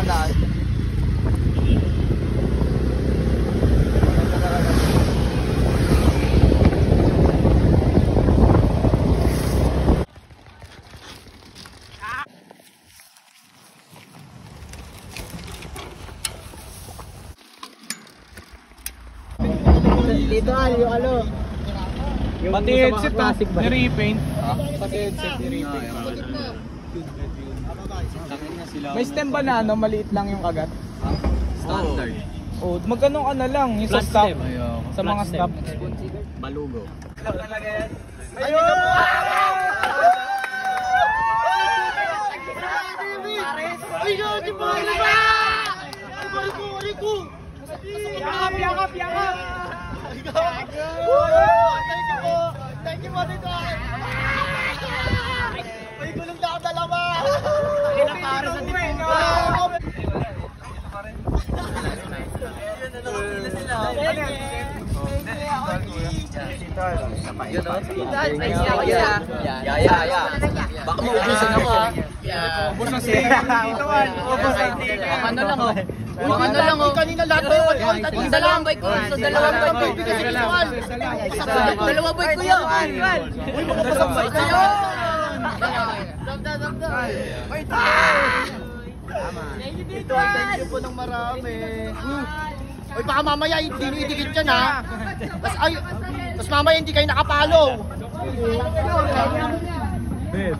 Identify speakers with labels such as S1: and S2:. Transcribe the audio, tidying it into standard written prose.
S1: daan. Dito yung ano.
S2: Pati headset ni-repaint. Pati headset ni-repaint. May stem ba na ano, maliit lang yung kagat?
S3: Standard.
S2: Oh, magkano ka na lang yung sa stop. Sa mga stop.
S3: Balugo.
S2: Ayun!
S1: Ay, di ba?
S2: Yakap!
S1: Thank you po dito. May gulong na ako dalawa.
S2: Pinapare sa dito.
S3: Baka maubusan ako ha.
S2: Ubus ng sira dito.
S3: Ano lang oh. Ano lang oh.
S1: Kanina lahat ba yung
S3: Yung dalawang bike ko. Sa dalawang bike ko. Dalawang bike ko yun.
S1: Uy, mga pasang kayo. Thank you po ng marami. Uy, baka mamaya hindi idikit yan ha. Tapos mamaya hindi kayo nakapalo.
S2: Babe.